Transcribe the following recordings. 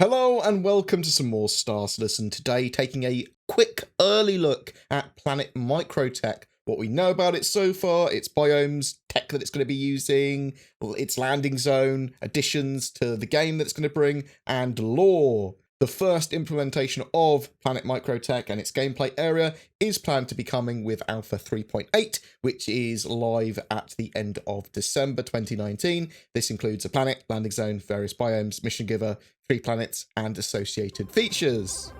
Hello and welcome to some more Star Citizen. Today taking a quick early look at planet microTech. What we know about it so far, its biomes, tech that it's going to be using, its landing zone, additions to the game that it's going to bring, and lore. The first implementation of Planet microTech and its gameplay area is planned to be coming with Alpha 3.8, which is live at the end of December 2019. This includes a planet, landing zone, various biomes, mission giver, 3 planets, and associated features.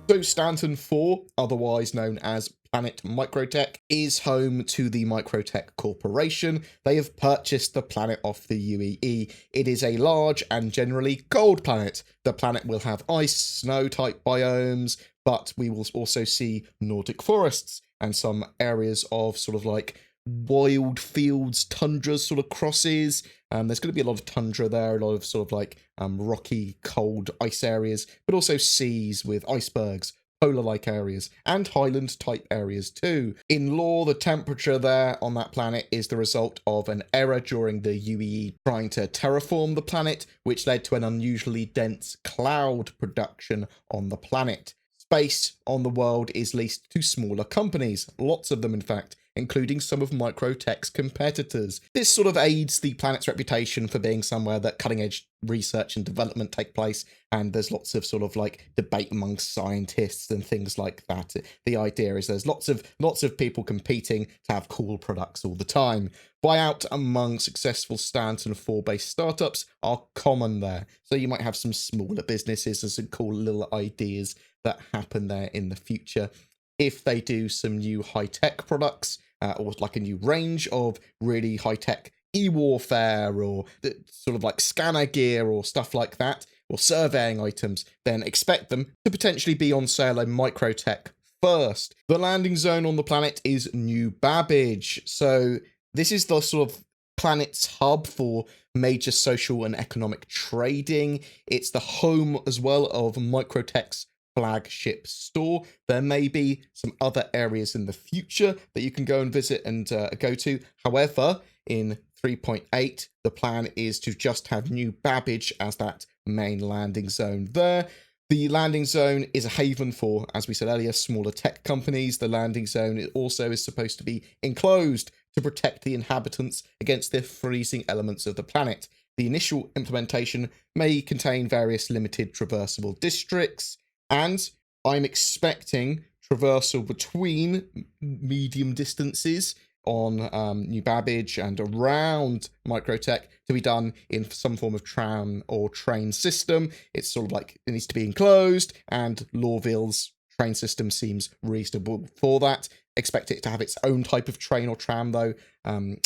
So Stanton 4, otherwise known as Planet microTech, is home to the microTech Corporation. They have purchased the planet off the UEE. It is a large and generally cold planet. The planet will have ice, snow type biomes, but we will also see Nordic forests and some areas of sort of like wild fields, tundras sort of crosses. There's going to be a lot of tundra there, a lot of sort of like rocky, cold ice areas, but also seas with icebergs, polar-like areas, and highland-type areas too. In lore, the temperature there on that planet is the result of an error during the UEE trying to terraform the planet, which led to an unusually dense cloud production on the planet. Space on the world is leased to smaller companies, lots of them in fact, including some of microTech's competitors. This sort of aids the planet's reputation for being somewhere that cutting-edge research and development take place, and there's lots of sort of like debate amongst scientists and things like that. The idea is there's lots of people competing to have cool products all the time. Buyout among successful Stanton 4-based startups are common there, so you might have some smaller businesses and some cool little ideas that happen there in the future. If they do some new high-tech products, or like a new range of really high-tech e-warfare or sort of like scanner gear or stuff like that, or surveying items, then expect them to potentially be on sale in microTech first. The landing zone on the planet is New Babbage, so this is the sort of planet's hub for major social and economic trading. It's the home as well of microTech's flagship store. There may be some other areas in the future that you can go and visit and go to. However, in 3.8, the plan is to just have New Babbage as that main landing zone there. The landing zone is a haven for, as we said earlier, smaller tech companies. The landing zone also is supposed to be enclosed to protect the inhabitants against the freezing elements of the planet. The initial implementation may contain various limited traversable districts, and I'm expecting traversal between medium distances on New Babbage and around microTech to be done in some form of tram or train system. It's sort of like it needs to be enclosed, and Lorville's train system seems reasonable for that. Expect it to have its own type of train or tram though,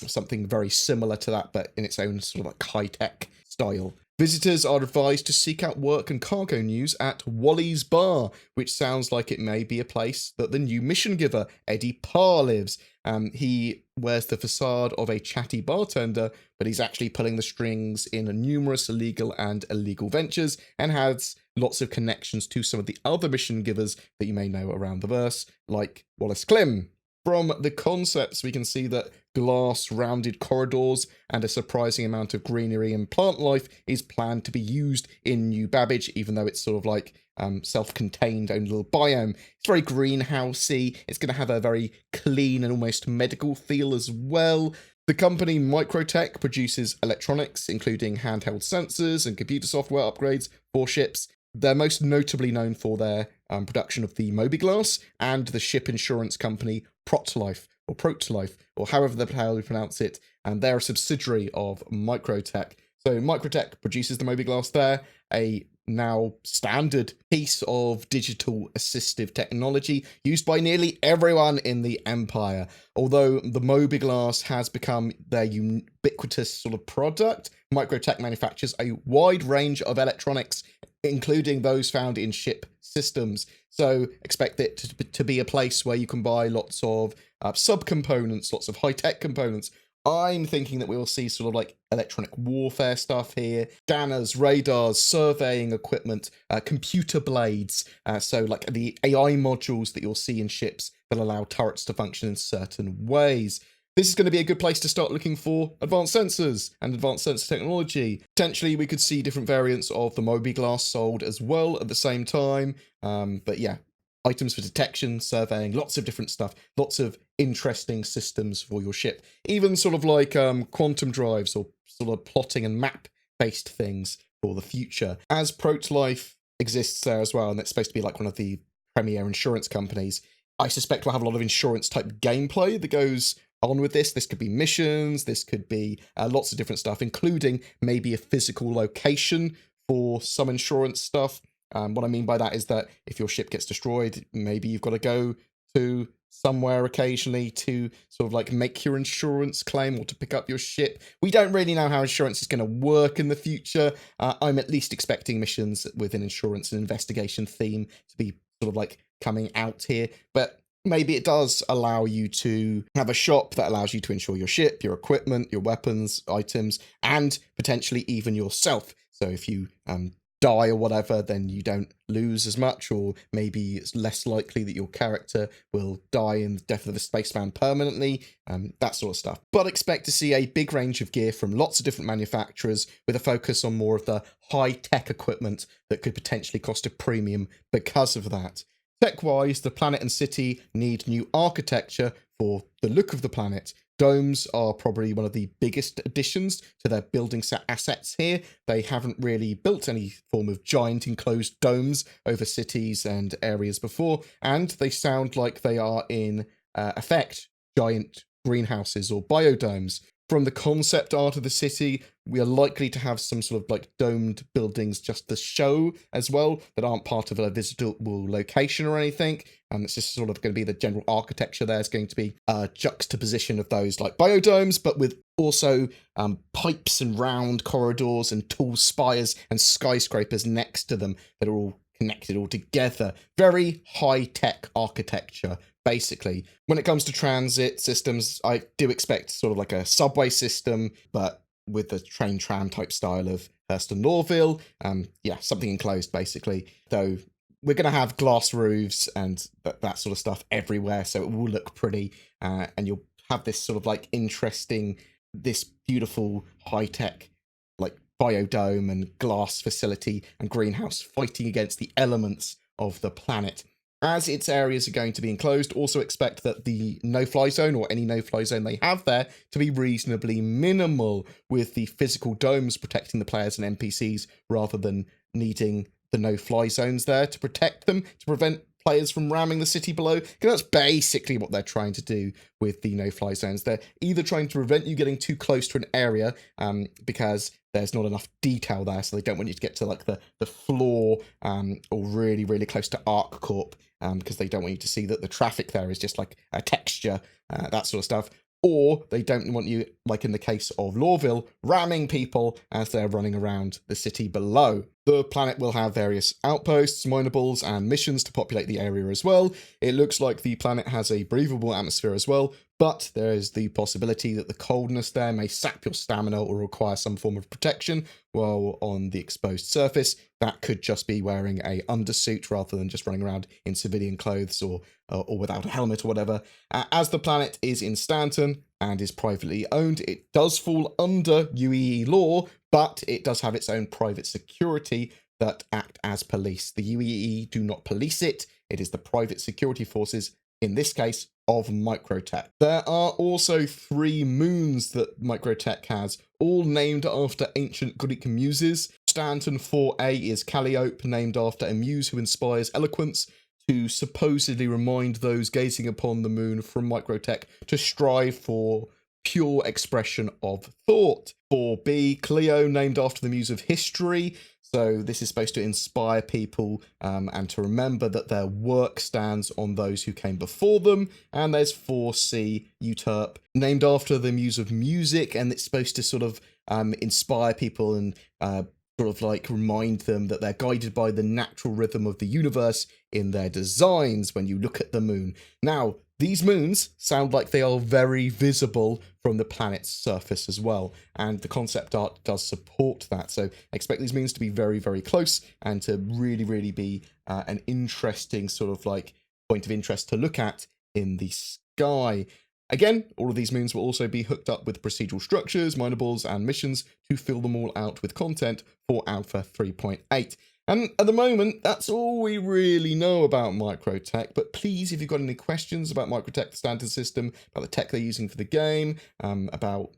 something very similar to that, but in its own sort of like high-tech style. Visitors are advised to seek out work and cargo news at Wallys Bar, which sounds like it may be a place that the new mission giver, Eddie Parr, lives. He wears the facade of a chatty bartender, but he's actually pulling the strings in numerous legal and illegal ventures, and has lots of connections to some of the other mission givers that you may know around the verse, like Wallace Clim. From the concepts, we can see that glass rounded corridors and a surprising amount of greenery and plant life is planned to be used in New Babbage, even though it's sort of like self-contained own little biome. It's very greenhousey. It's going to have a very clean and almost medical feel as well. The company microTech produces electronics, including handheld sensors and computer software upgrades for ships. They're most notably known for their production of the Mobiglass and the ship insurance company Protlife, or however the hell you pronounce it, and they're a subsidiary of microTech. So microTech produces the Mobiglass there, a now standard piece of digital assistive technology used by nearly everyone in the Empire. Although the Mobiglass has become their ubiquitous sort of product, microTech manufactures a wide range of electronics, including those found in ship systems. So expect it to be a place where you can buy lots of subcomponents, lots of high-tech components. I'm thinking that we will see sort of like electronic warfare stuff here, scanners, radars, surveying equipment, computer blades, so like the AI modules that you'll see in ships that allow turrets to function in certain ways. This is going to be a good place to start looking for advanced sensors and advanced sensor technology. Potentially, we could see different variants of the mobiGlas sold as well at the same time. But yeah, items for detection, surveying, lots of different stuff, lots of interesting systems for your ship. Even sort of like quantum drives or sort of plotting and map-based things for the future. As Protolife exists there as well, and it's supposed to be like one of the premier insurance companies, I suspect we'll have a lot of insurance type gameplay that goes on with this. This could be missions, this could be lots of different stuff, including maybe a physical location for some insurance stuff. What I mean by that is that if your ship gets destroyed, maybe you've got to go to somewhere occasionally to sort of like make your insurance claim or to pick up your ship. We don't really know how insurance is going to work in the future. I'm at least expecting missions with an insurance and investigation theme to be sort of like coming out here, but maybe it does allow you to have a shop that allows you to insure your ship, your equipment, your weapons, items, and potentially even yourself. So if you die or whatever, then you don't lose as much, or maybe it's less likely that your character will die in the death of a spaceman permanently, that sort of stuff. But expect to see a big range of gear from lots of different manufacturers with a focus on more of the high-tech equipment that could potentially cost a premium because of that. Tech-wise, the planet and city need new architecture for the look of the planet. Domes are probably one of the biggest additions to their building set assets here. They haven't really built any form of giant enclosed domes over cities and areas before, and they sound like they are in effect giant greenhouses or biodomes. From the concept art of the city, we are likely to have some sort of like domed buildings just to show as well that aren't part of a visitable location or anything. It's just sort of going to be the general architecture. There's going to be a juxtaposition of those like biodomes, but with also pipes and round corridors and tall spires and skyscrapers next to them that are all connected all together. Very high-tech architecture, basically. When it comes to transit systems, I do expect sort of like a subway system, but with the train tram type style of Hurston Lawville. Yeah, something enclosed, basically. Though we're going to have glass roofs and that sort of stuff everywhere, so it will look pretty, and you'll have this sort of like interesting, this beautiful high-tech like biodome and glass facility and greenhouse fighting against the elements of the planet. As its areas are going to be enclosed, also expect that the no-fly zone or any no-fly zone they have there to be reasonably minimal, with the physical domes protecting the players and NPCs rather than needing the no-fly zones there to protect them, to prevent players from ramming the city below, because that's basically what they're trying to do with the no-fly zones. They're either trying to prevent you getting too close to an area because there's not enough detail there, so they don't want you to get to like the floor or really, really close to ArcCorp because they don't want you to see that the traffic there is just like a texture, that sort of stuff. Or they don't want you, like in the case of Lawville, ramming people as they're running around the city below. The planet will have various outposts, minables, and missions to populate the area as well. It looks like the planet has a breathable atmosphere as well, but there is the possibility that the coldness there may sap your stamina or require some form of protection while on the exposed surface. That could just be wearing a undersuit rather than just running around in civilian clothes or without a helmet or whatever. As the planet is in Stanton and is privately owned, it does fall under UEE law, but it does have its own private security that act as police. The UEE do not police it. It is the private security forces, in this case, of microTech. There are also 3 moons that microTech has, all named after ancient Greek muses. Stanton 4A is Calliope, named after a muse who inspires eloquence, to supposedly remind those gazing upon the moon from microTech to strive for pure expression of thought. 4B, Clio, named after the muse of history. So this is supposed to inspire people and to remember that their work stands on those who came before them. And there's 4C, Euterpe, named after the muse of music, and it's supposed to sort of inspire people and sort of like remind them that they're guided by the natural rhythm of the universe in their designs when you look at the moon. Now, these moons sound like they are very visible from the planet's surface as well, and the concept art does support that. So expect these moons to be very, very close and to really, really be an interesting sort of like point of interest to look at in the sky. Again, all of these moons will also be hooked up with procedural structures, minables, and missions to fill them all out with content for Alpha 3.8. And at the moment, that's all we really know about microTech. But please, if you've got any questions about microTech, the standard system, about the tech they're using for the game, about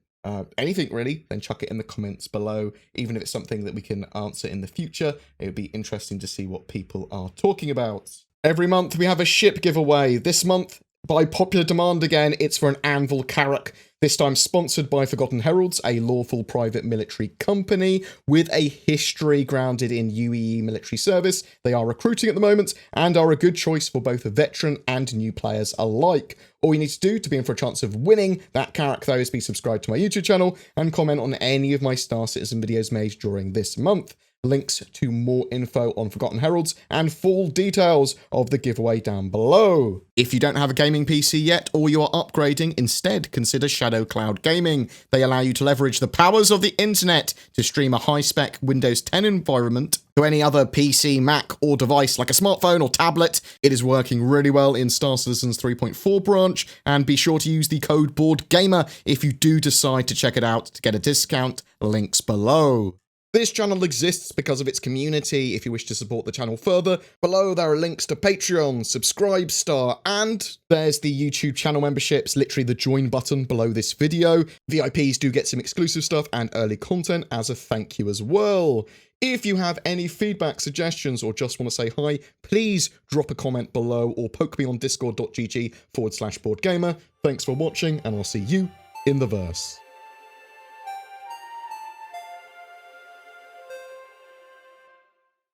anything really, then chuck it in the comments below. Even if it's something that we can answer in the future, it would be interesting to see what people are talking about. Every month we have a ship giveaway. This month, by popular demand again, it's for an Anvil Carrack, this time sponsored by Forgotten Heralds, a lawful private military company with a history grounded in UEE military service. They are recruiting at the moment and are a good choice for both veteran and new players alike. All you need to do to be in for a chance of winning that Carrack, though, is be subscribed to my YouTube channel and comment on any of my Star Citizen videos made during this month. Links to more info on Forgotten Heralds and full details of the giveaway down below. If you don't have a gaming PC yet or you are upgrading, instead consider Shadow Cloud Gaming. They allow you to leverage the powers of the internet to stream a high-spec Windows 10 environment to any other PC, Mac, or device like a smartphone or tablet. It is working really well in Star Citizen's 3.4 branch, and be sure to use the code BoredGamer if you do decide to check it out to get a discount. Links below. This channel exists because of its community. If you wish to support the channel further, below there are links to Patreon, Subscribestar, and there's the YouTube channel memberships, literally the join button below this video. VIPs do get some exclusive stuff and early content as a thank you as well. If you have any feedback, suggestions, or just want to say hi, please drop a comment below or poke me on discord.gg/BoredGamer. Thanks for watching, and I'll see you in the verse.